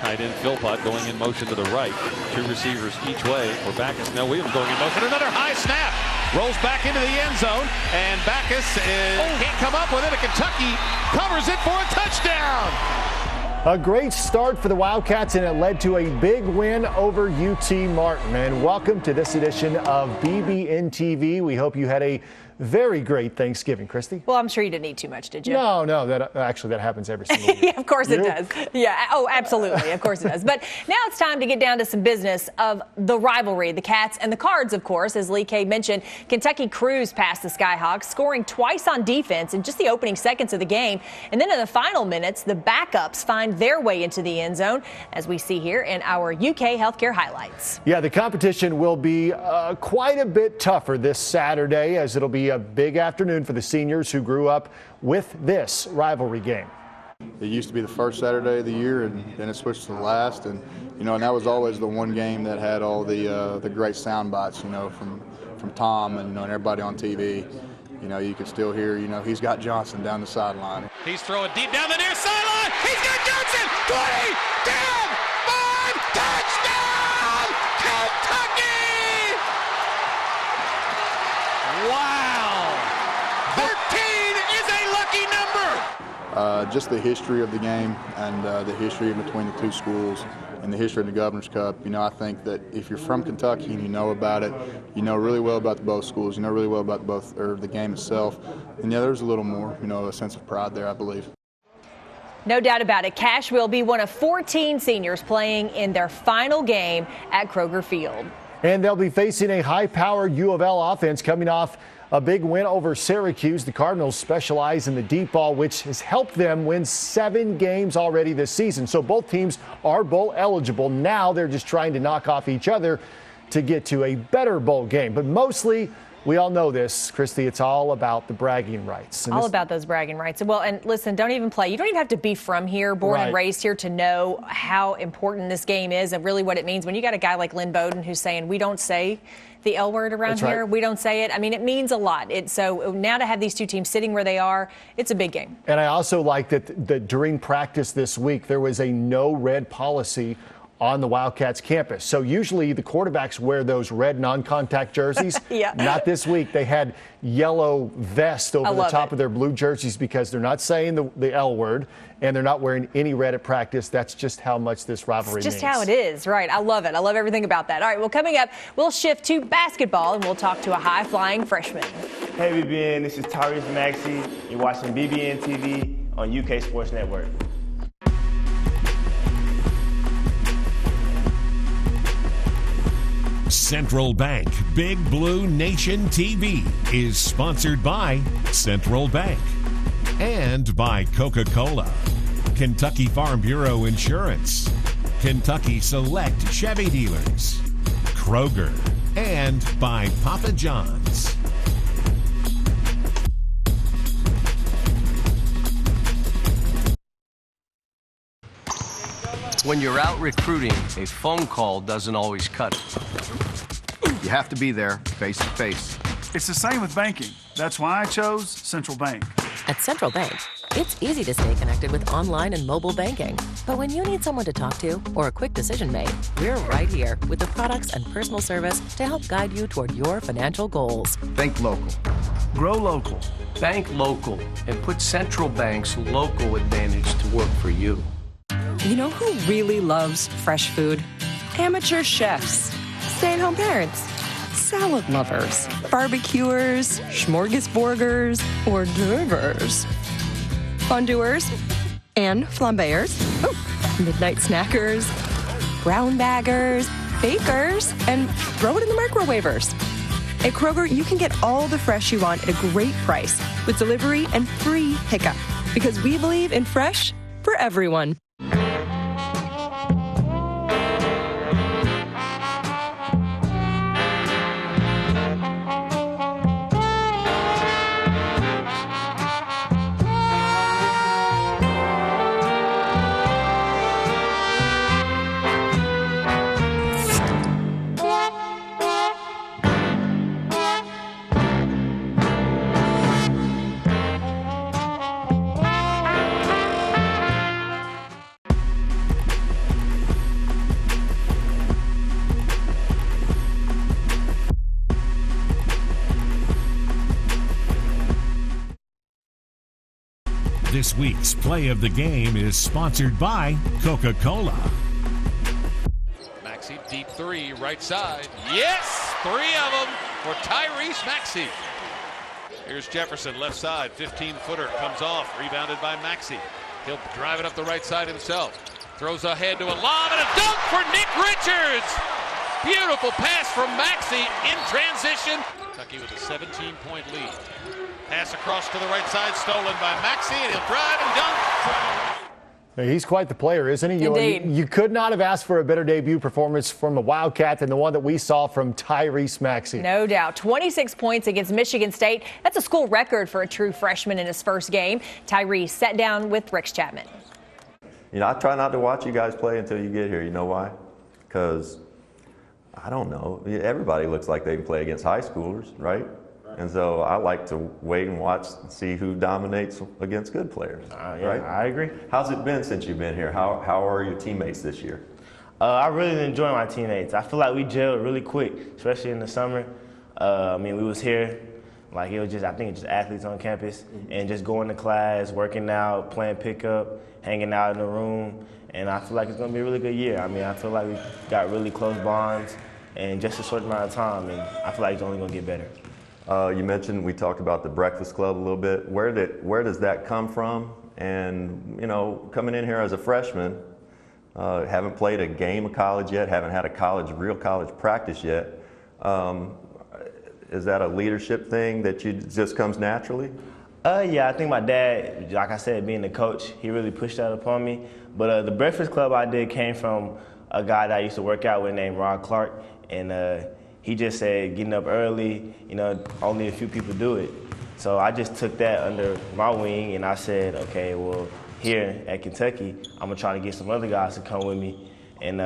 Tight end Philpott going in motion to the right. Two receivers each way for Backus. Now Williams going in motion. Another high snap. Rolls back into the end zone. And Backus can't come up with it. Kentucky covers it for a touchdown. A great start for the Wildcats, and it led to a big win over UT Martin. And welcome to this edition of BBNTV. We hope you had a very great Thanksgiving, Christy. Well, I'm sure you didn't eat too much, did you? No, that happens every single year. Of course it does. Yeah. Oh, absolutely. Of course it does. But now it's time to get down to some business of the rivalry, the Cats and the Cards, of course. As Lee K mentioned, Kentucky cruised past the Skyhawks, scoring twice on defense in just the opening seconds of the game. And then in the final minutes, the backups find their way into the end zone, as we see here in our UK healthcare highlights. Yeah, the competition will be quite a bit tougher this Saturday, as it'll be a big afternoon for the seniors who grew up with this rivalry game. It used to be the first Saturday of the year, and then it switched to the last, and and that was always the one game that had all the great sound bites, from Tom and everybody on TV. You can still hear, he's got Johnson down the sideline. He's throwing deep down the near sideline. He's got Johnson. 20, 10, 5, touchdown, Kentucky! Wow. 13 is a lucky number. Just the history of the game and the history in between the two schools and the history of the Governor's Cup. I think that if you're from Kentucky and you know about it, you know really well about both schools, you know really well about the game itself. And yeah, there's a little more, a sense of pride there, I believe. No doubt about it. Cash will be one of 14 seniors playing in their final game at Kroger Field. And they'll be facing a high-powered U of L offense coming off a big win over Syracuse. The Cardinals specialize in the deep ball, which has helped them win 7 games already this season. So both teams are bowl eligible. Now they're just trying to knock off each other to get to a better bowl game. But mostly, we all know this, Christy, it's all about the bragging rights. All about those bragging rights. Well, and listen, don't even play. You don't even have to be from here, born and raised here, to know how important this game is and really what it means. When you got a guy like Lynn Bowden who's saying, we don't say the L word around here. We don't say it. I mean, it means a lot. So now to have these two teams sitting where they are, it's a big game. And I also like that during practice this week, there was a no red policy on the Wildcats campus. So usually the quarterbacks wear those red non-contact jerseys. Yeah. Not this week. They had yellow vest over the top of their blue jerseys because they're not saying the L word and they're not wearing any red at practice. That's just how much this rivalry means. It's just how it is, right? I love it. I love everything about that. All right, well, coming up, we'll shift to basketball and we'll talk to a high-flying freshman. Hey, BBN, this is Tyrese Maxey. You're watching BBNTV on UK Sports Network. Central Bank Big Blue Nation TV is sponsored by Central Bank and by Coca-Cola, Kentucky Farm Bureau Insurance, Kentucky Select Chevy Dealers, Kroger, and by Papa John's. When you're out recruiting, a phone call doesn't always cut it. You have to be there face to face. It's the same with banking. That's why I chose Central Bank. At Central Bank, it's easy to stay connected with online and mobile banking. But when you need someone to talk to or a quick decision made, we're right here with the products and personal service to help guide you toward your financial goals. Think local. Grow local. Bank local and put Central Bank's local advantage to work for you. You know who really loves fresh food? Amateur chefs, stay-at-home parents, salad lovers, barbecuers, smorgasburgers, hors d'oeuvres, fondue-ers, and flambéers, midnight snackers, brown baggers, bakers, and throw it in the microwavers. At Kroger, you can get all the fresh you want at a great price with delivery and free pickup because we believe in fresh for everyone. This week's play of the game is sponsored by Coca-Cola. Maxey, deep three, right side. Yes! 3 of them for Tyrese Maxey. Here's Jefferson, left side, 15-footer, comes off, rebounded by Maxey. He'll drive it up the right side himself. Throws ahead to a lob and a dunk for Nick Richards. Beautiful pass from Maxey in transition. Kentucky with a 17-point lead. Pass across to the right side, stolen by Maxey, and he'll drive and dunk. He's quite the player, isn't he? Indeed. You could not have asked for a better debut performance from a Wildcat than the one that we saw from Tyrese Maxey. No doubt. 26 points against Michigan State. That's a school record for a true freshman in his first game. Tyrese sat down with Rick Chapman. You know, I try not to watch you guys play until you get here. You know why? Because, I don't know, everybody looks like they can play against high schoolers, right? And so I like to wait and watch and see who dominates against good players, right? I agree. How's it been since you've been here? How are your teammates this year? I really enjoy my teammates. I feel like we gelled really quick, especially in the summer. I mean, we was here, like it was just, I think it's just athletes on campus, and just going to class, working out, playing pickup, hanging out in the room, and I feel like it's going to be a really good year. I mean, I feel like we got really close bonds in just a short amount of time, and I feel like it's only going to get better. You mentioned, we talked about the Breakfast Club a little bit. Where does that come from? And, you know, coming in here as a freshman, haven't played a game of college yet, haven't had a real college practice yet. Is that a leadership thing that just comes naturally? Yeah, I think my dad, like I said, being the coach, he really pushed that upon me. But the Breakfast Club I did came from a guy that I used to work out with named Rod Clark, and he just said getting up early, you know, only a few people do it. So I just took that under my wing, and I said, okay, well, here at Kentucky, I'm gonna try to get some other guys to come with me and,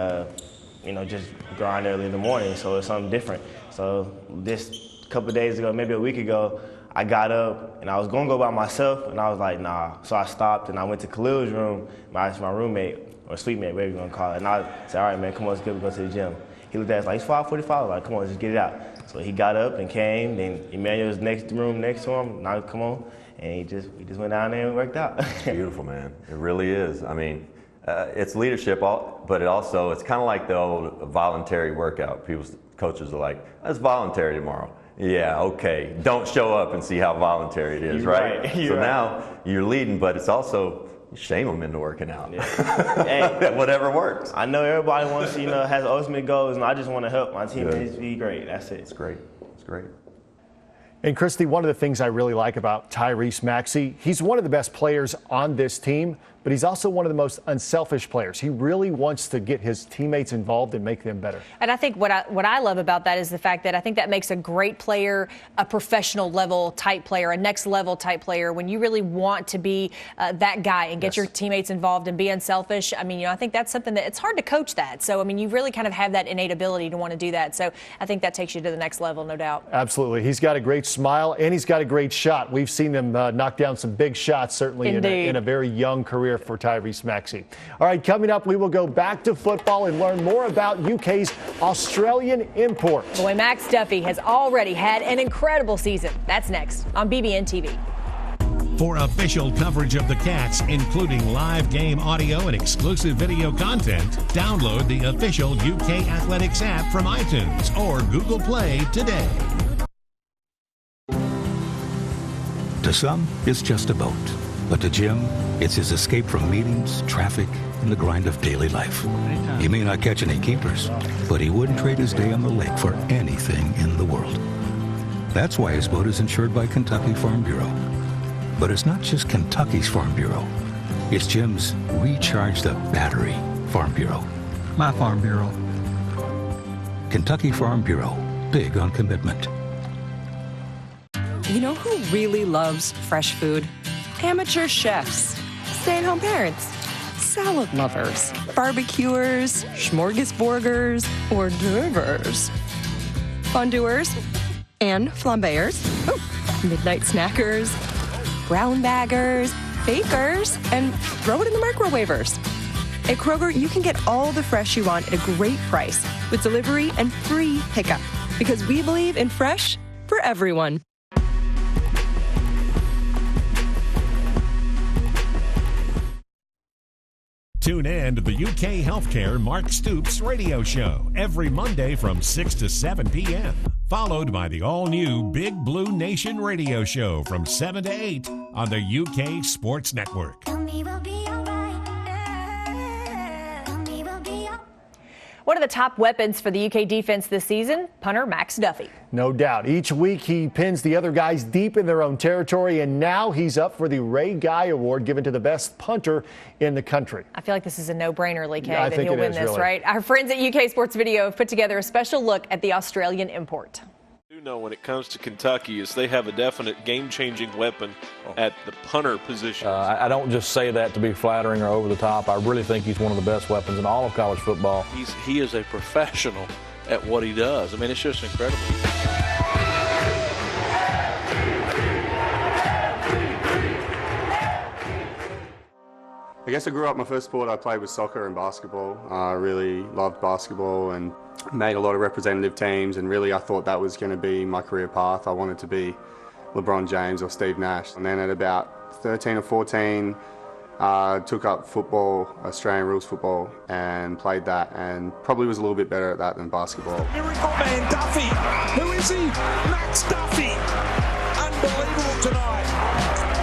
you know, just grind early in the morning, so it's something different. So this couple of days ago, maybe a week ago, I got up and I was gonna go by myself, and I was like, nah. So I stopped and I went to Khalil's room, my roommate, or suite mate, whatever you wanna call it, and I said, all right, man, come on, let's go to the gym. He looked at us like, it's 5:45. I was like, come on, just get it out. So he got up and came, then Emmanuel was next room next to him, now come on, and we just went down there and worked out. It's beautiful, man. It really is. I mean, it's leadership, but it's kind of like the old voluntary workout. Coaches are like, it's voluntary tomorrow. Yeah, okay. Don't show up and see how voluntary it is, right? So now you're leading, but it's also, shame them into working out. Yeah. Hey, whatever works. I know everybody wants to, has ultimate goals, and I just want to help my teammates be great. That's it. It's great. It's great. And Christy, one of the things I really like about Tyrese Maxey, he's one of the best players on this team, but he's also one of the most unselfish players. He really wants to get his teammates involved and make them better. And I think what I love about that is the fact that I think that makes a great player, a professional level type player, a next level type player. When you really want to be that guy and get your teammates involved and be unselfish, I mean, I think that's something that it's hard to coach that. So, I mean, you really kind of have that innate ability to want to do that. So I think that takes you to the next level, no doubt. Absolutely. He's got a great smile and he's got a great shot. We've seen him knock down some big shots, certainly in a very young career for Tyrese Maxey. All right, coming up, we will go back to football and learn more about UK's Australian import. Boy, Max Duffy has already had an incredible season. That's next on BBNTV. For official coverage of the Cats, including live game audio and exclusive video content, download the official UK Athletics app from iTunes or Google Play today. To some, it's just a boat. But to Jim, it's his escape from meetings, traffic, and the grind of daily life. He may not catch any keepers, but he wouldn't trade his day on the lake for anything in the world. That's why his boat is insured by Kentucky Farm Bureau. But it's not just Kentucky's Farm Bureau. It's Jim's Recharge the Battery Farm Bureau. My Farm Bureau. Kentucky Farm Bureau. Big on commitment. You know who really loves fresh food? Amateur chefs, stay-at-home parents, salad lovers, barbecuers, smorgasborders, hors d'oeuvres, fondue-ers, and flambéers, midnight snackers, brown baggers, bakers, and throw it in the microwavers. At Kroger, you can get all the fresh you want at a great price with delivery and free pickup because we believe in fresh for everyone. Tune in to the UK Healthcare Mark Stoops radio show every Monday from 6 to 7 p.m. Followed by the all-new Big Blue Nation radio show from 7 to 8 on the UK Sports Network. One of the top weapons for the UK defense this season, punter Max Duffy. No doubt. Each week he pins the other guys deep in their own territory, and now he's up for the Ray Guy Award given to the best punter in the country. I feel like this is a no-brainer, Lee K, Yeah, that he'll win this, really. right? Our friends at UK Sports Video have put together a special look at the Australian import. Know when it comes to Kentucky is they have a definite game-changing weapon at the punter position. I don't just say that to be flattering or over the top. I really think he's one of the best weapons in all of college football. He is a professional at what he does. I mean, it's just incredible. I guess I grew up, my first sport I played was soccer and basketball. I really loved basketball and made a lot of representative teams, and really I thought that was going to be my career path. I wanted to be LeBron James or Steve Nash. And then at about 13 or 14, took up football, Australian rules football, and played that, and probably was a little bit better at that than basketball. Miracle man Duffy. Who is he? Max Duffy. Unbelievable tonight.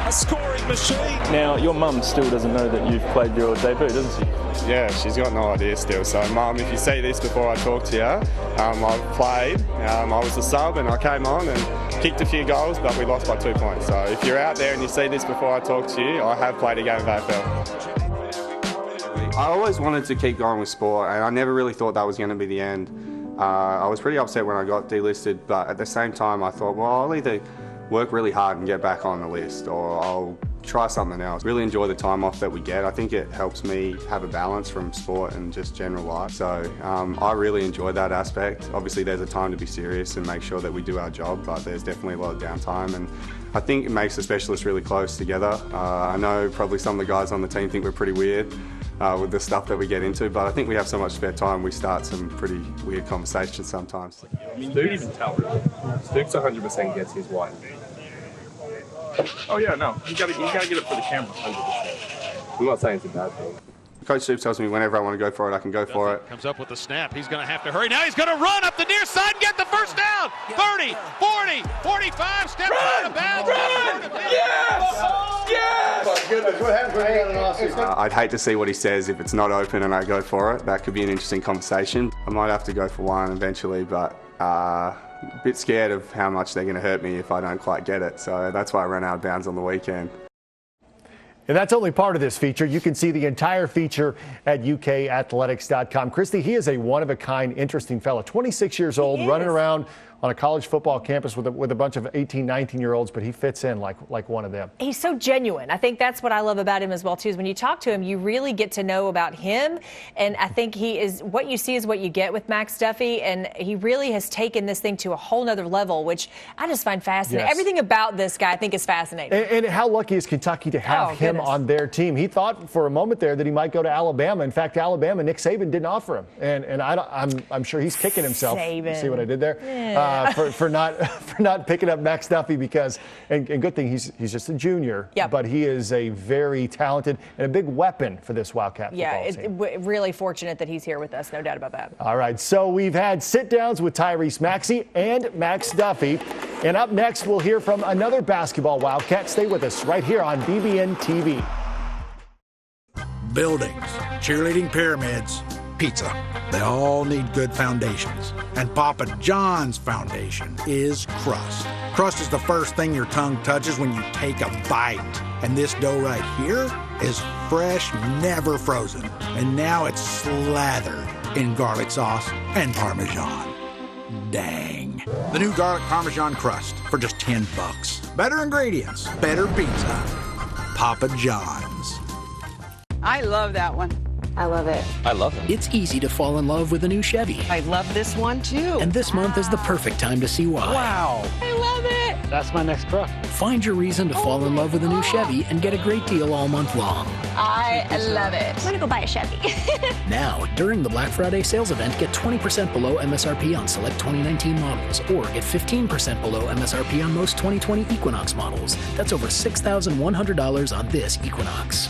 A scoring machine. Now, your mum still doesn't know that you've played your debut, doesn't she? Yeah, she's got no idea still. So, Mum, if you see this before I talk to you, I've played. I was a sub and I came on and kicked a few goals, but we lost by 2 points. So, if you're out there and you see this before I talk to you, I have played a game of AFL. I always wanted to keep going with sport, and I never really thought that was going to be the end. I was pretty upset when I got delisted, but at the same time, I thought, well, I'll either work really hard and get back on the list, or I'll try something else. Really enjoy the time off that we get. I think it helps me have a balance from sport and just general life. So I really enjoy that aspect. Obviously there's a time to be serious and make sure that we do our job, but there's definitely a lot of downtime, and I think it makes the specialists really close together. I know probably some of the guys on the team think we're pretty weird with the stuff that we get into, but I think we have so much spare time, we start some pretty weird conversations sometimes. I mean, dude even tell really. Stoops 100% gets his white. Oh yeah, no, you gotta get it for the camera, 100%. I'm not saying it's a bad thing. Coach Stoops tells me whenever I want to go for it, I can go for it. Comes up with the snap. He's going to have to hurry. Now he's going to run up the near side and get the first down. 30, 40, 45, step out of bounds. Yes! I'd hate to see what he says if it's not open and I go for it. That could be an interesting conversation. I might have to go for one eventually, but a bit scared of how much they're going to hurt me if I don't quite get it. So that's why I ran out of bounds on the weekend. And that's only part of this feature. You can see the entire feature at ukathletics.com. Christy, he is a one-of-a-kind, interesting fellow. 26 years old, running around on a college football campus with a bunch of 18, 19-year-olds, but he fits in like one of them. He's so genuine. I think that's what I love about him as well, too, is when you talk to him, you really get to know about him. And I think he is, what you see is what you get with Max Duffy. And he really has taken this thing to a whole nother level, which I just find fascinating. Yes. Everything about this guy I think is fascinating. And how lucky is Kentucky to have him on their team? He thought for a moment there that he might go to Alabama. In fact, Alabama, Nick Saban didn't offer him. And I'm sure he's kicking himself. Saban. See what I did there? Yeah. For not picking up Max Duffy, because and good thing he's just a junior, but he is a very talented and a big weapon for this Wildcat football team. Really fortunate that he's here with us, no doubt about that. All right, so we've had sit-downs with Tyrese Maxey and Max Duffy, and up next we'll hear from another basketball Wildcat. Stay with us right here on BBNTV. Buildings, cheerleading pyramids, pizza. They all need good foundations. And Papa John's foundation is crust. Crust is the first thing your tongue touches when you take a bite. And this dough right here is fresh, never frozen. And now it's slathered in garlic sauce and Parmesan. Dang. The new garlic Parmesan crust for just $10. Better ingredients, better pizza. Papa John's. I love that one. I love it. I love it. It's easy to fall in love with a new Chevy. I love this one too. And this month is the perfect time to see why. Wow. I love it. That's my next truck. Find your reason to fall in love with a new Chevy and get a great deal all month long. I love it. I'm going to go buy a Chevy. Now, during the Black Friday sales event, get 20% below MSRP on select 2019 models, or get 15% below MSRP on most 2020 Equinox models. That's over $6,100 on this Equinox.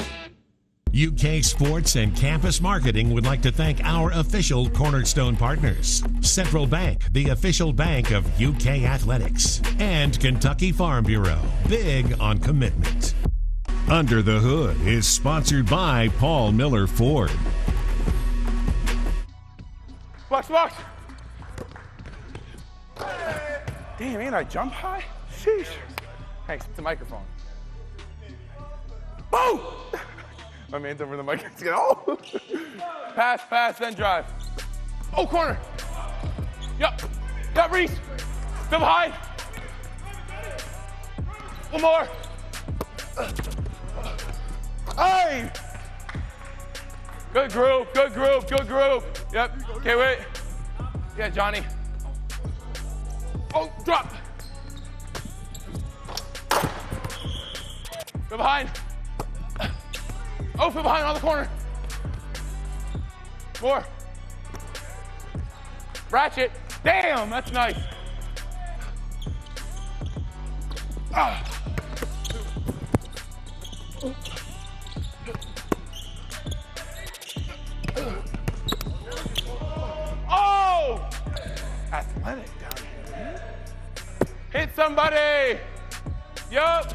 UK Sports and Campus Marketing would like to thank our official Cornerstone partners, Central Bank, the official bank of UK Athletics, and Kentucky Farm Bureau, big on commitment. Under the Hood is sponsored by Paul Miller Ford. Box. Damn, ain't I jump high? Sheesh. Thanks, it's a microphone. Boom! My man's over the mic. Oh! Pass, then drive. Oh, corner. Yup, Reese. Still behind. One more. Hey! Good group. Yep, okay, wait. Yeah, Johnny. Oh, drop. Go behind. Oh, from behind on the corner. More. Ratchet. Damn, that's nice. Oh! Athletic down here. Hit somebody. Yup.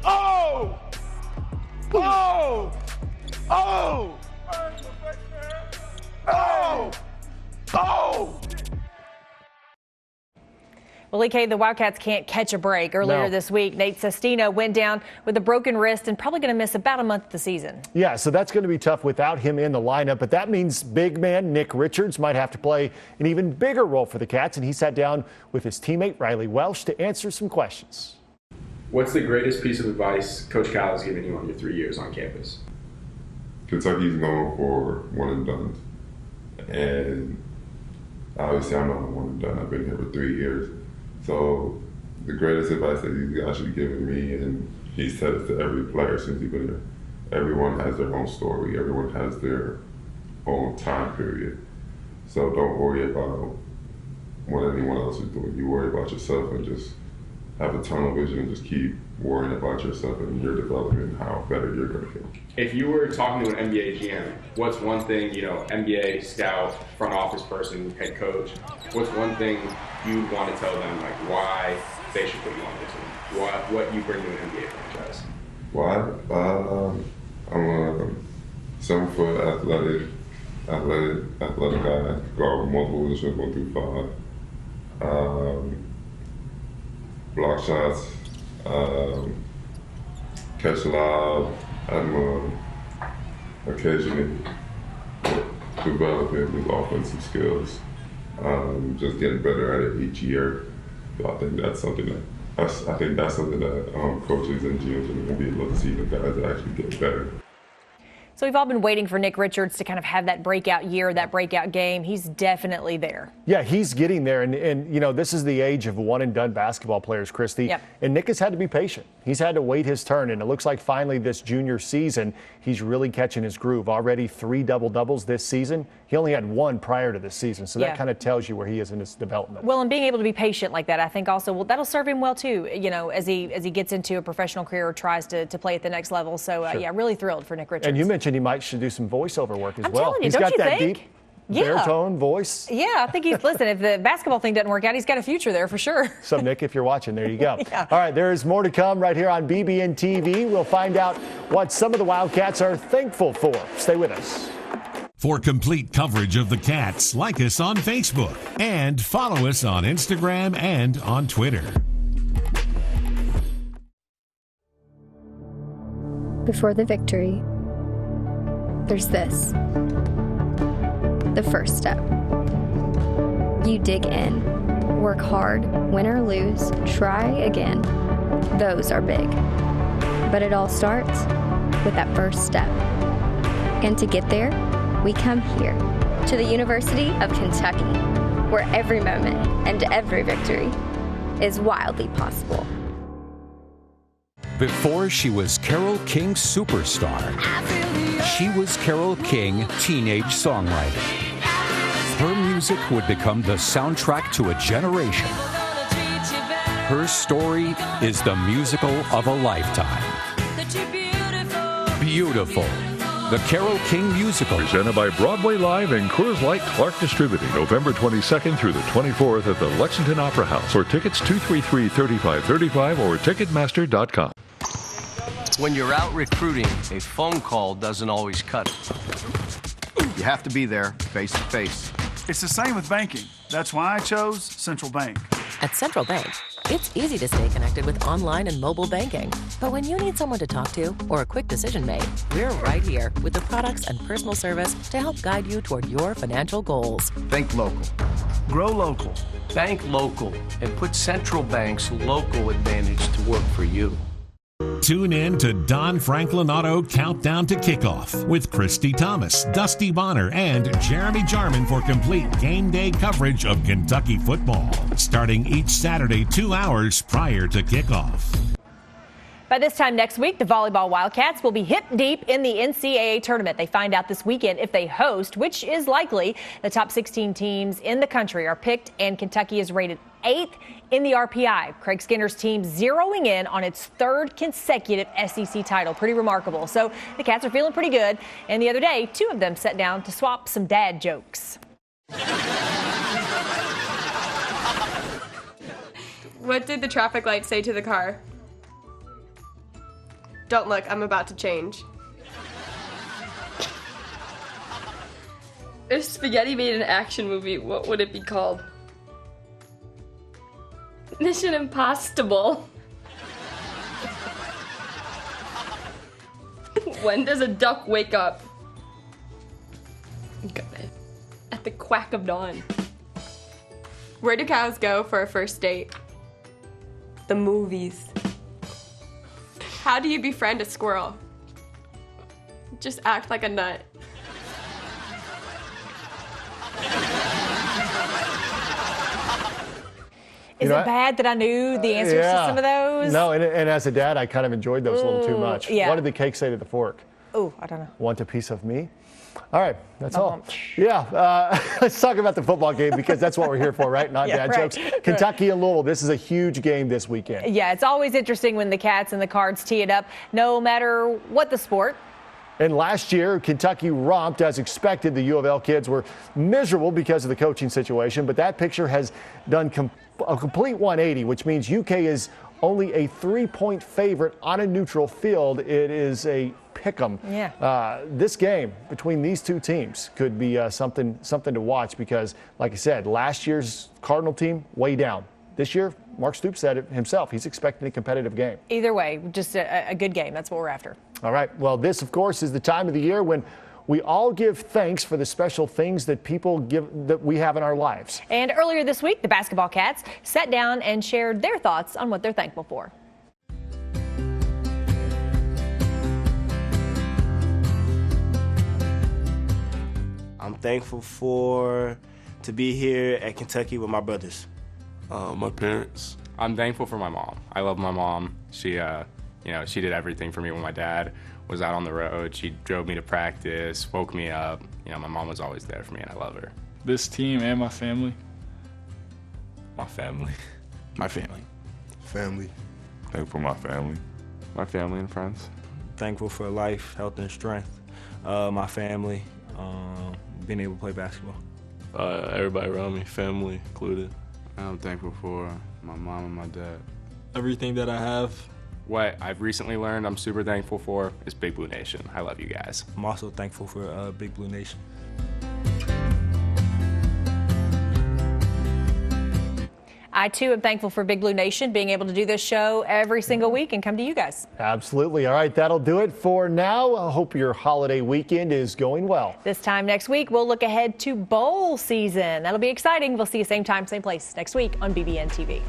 Oh! Oh! Oh! Oh! Oh! Well, EK, the Wildcats can't catch a break. Earlier this week, Nate Sestino went down with a broken wrist and probably going to miss about a month of the season. Yeah, so that's going to be tough without him in the lineup, but that means big man Nick Richards might have to play an even bigger role for the Cats, and he sat down with his teammate Riley Welsh to answer some questions. What's the greatest piece of advice Coach Cal has given you on your 3 years on campus? Kentucky's known for one and done, and obviously I'm not a one and done. I've been here for 3 years. So the greatest advice that these guys should be giving me, and he said it to every player since he's been here, everyone has their own story, everyone has their own time period. So don't worry about what anyone else is doing. You worry about yourself and just have a tunnel vision and just keep worrying about yourself and your development and how better you're going to feel. If you were talking to an NBA GM, what's one thing, NBA scout, front office person, head coach, what's one thing you'd want to tell them, like why they should put you on the team? What you bring to an NBA franchise? Why? I'm a 7-foot athletic guy, guard multiple positions, 1 through 5. Block shots, catch lob. I'm occasionally developing these offensive skills, just getting better at it each year. So I think that's something that coaches and GMs are going to be able to see the guys that actually get better. So we've all been waiting for Nick Richards to kind of have that breakout year, that breakout game. He's definitely there. Yeah, he's getting there. And this is the age of one-and-done basketball players, Christy. Yep. And Nick has had to be patient. He's had to wait his turn. And it looks like finally this junior season, he's really catching his groove. Already 3 double-doubles this season. He only had 1 prior to this season. So that kind of tells you where he is in his development. Well, and being able to be patient like that, I think also, that'll serve him well, too, as he gets into a professional career or tries to play at the next level. So, sure. Really thrilled for Nick Richards. And you mentioned he might should do some voiceover work as well. He's got that deep baritone voice. Yeah, I think listen, if the basketball thing doesn't work out, he's got a future there for sure. So, Nick, if you're watching, there you go. Yeah. All right, there is more to come right here on BBNTV. We'll find out what some of the Wildcats are thankful for. Stay with us. For complete coverage of the Cats, like us on Facebook and follow us on Instagram and on Twitter. Before the victory, there's this. The first step. You dig in, work hard, win or lose, try again. Those are big. But it all starts with that first step. And to get there, we come here to the University of Kentucky, where every moment and every victory is wildly possible. Before she was Carole King's superstar, she was Carole King, teenage songwriter. Her music would become the soundtrack to a generation. Her story is the musical of a lifetime. Beautiful. The Carole King Musical. Presented by Broadway Live and Coors Light Clark Distributing, November 22nd through the 24th at the Lexington Opera House. For tickets, 233-3535 or Ticketmaster.com. When you're out recruiting, a phone call doesn't always cut it. You have to be there face to face. It's the same with banking. That's why I chose Central Bank. At Central Bank, it's easy to stay connected with online and mobile banking. But when you need someone to talk to or a quick decision made, we're right here with the products and personal service to help guide you toward your financial goals. Think local. Grow local. Bank local and put Central Bank's local advantage to work for you. Tune in to Don Franklin Auto Countdown to Kickoff with Christy Thomas, Dusty Bonner, and Jeremy Jarman for complete game day coverage of Kentucky football, starting each Saturday 2 hours prior to kickoff. By this time next week, the volleyball Wildcats will be hip deep in the NCAA tournament. They find out this weekend if they host, which is likely. The top 16 teams in the country are picked, and Kentucky is rated 8th in the RPI. Craig Skinner's team zeroing in on its 3rd consecutive SEC title. Pretty remarkable. So the Cats are feeling pretty good. And the other day, 2 of them sat down to swap some dad jokes. What did the traffic light say to the car? Don't look, I'm about to change. If spaghetti made an action movie, what would it be called? Mission Impossible. When does a duck wake up? Got it. At the quack of dawn. Where do cows go for a first date? The movies. How do you befriend a squirrel? Just act like a nut. Is it bad that I knew the answers to some of those? No, and as a dad, I kind of enjoyed those a little too much. Yeah. What did the cake say to the fork? Oh, I don't know. Want a piece of me? All right, that's all. Yeah, let's talk about the football game because that's what we're here for, right? Not dad jokes. Kentucky and Louisville, this is a huge game this weekend. Yeah, it's always interesting when the Cats and the Cards tee it up, no matter what the sport. And last year, Kentucky romped as expected. The U of L kids were miserable because of the coaching situation, but that picture has done a complete 180, which means UK is only a 3-point favorite on a neutral field. It is a pick'em. Yeah. This game between these two teams could be something to watch because, like I said, last year's Cardinal team way down. This year, Mark Stoops said it himself. He's expecting a competitive game. Either way, just a good game. That's what we're after. All right. Well, this, of course, is the time of the year when we all give thanks for the special things that that we have in our lives. And earlier this week, the basketball Cats sat down and shared their thoughts on what they're thankful for. I'm thankful to be here at Kentucky with my brothers. My parents. I'm thankful for my mom. I love my mom. She, she did everything for me when my dad was out on the road. She drove me to practice, woke me up. My mom was always there for me, and I love her. This team and my family. My family. My family. Family. Thankful for my family. My family and friends. Thankful for life, health, and strength. My family, being able to play basketball. Everybody around me, family included. I'm thankful for my mom and my dad. Everything that I have. What I've recently learned I'm super thankful for is Big Blue Nation. I love you guys. I'm also thankful for Big Blue Nation. I, too, am thankful for Big Blue Nation being able to do this show every single week and come to you guys. Absolutely. All right, that'll do it for now. I hope your holiday weekend is going well. This time next week, we'll look ahead to bowl season. That'll be exciting. We'll see you same time, same place next week on BBNTV.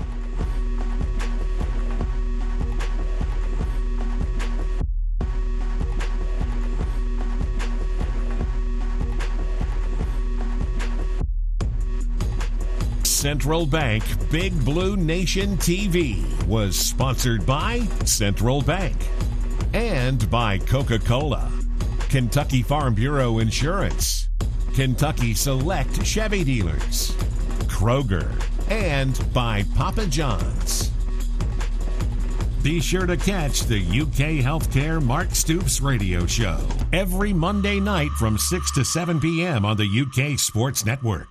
Central Bank Big Blue Nation TV was sponsored by Central Bank and by Coca-Cola, Kentucky Farm Bureau Insurance, Kentucky Select Chevy Dealers, Kroger, and by Papa John's. Be sure to catch the UK Healthcare Mark Stoops radio show every Monday night from 6 to 7 p.m. on the UK Sports Network.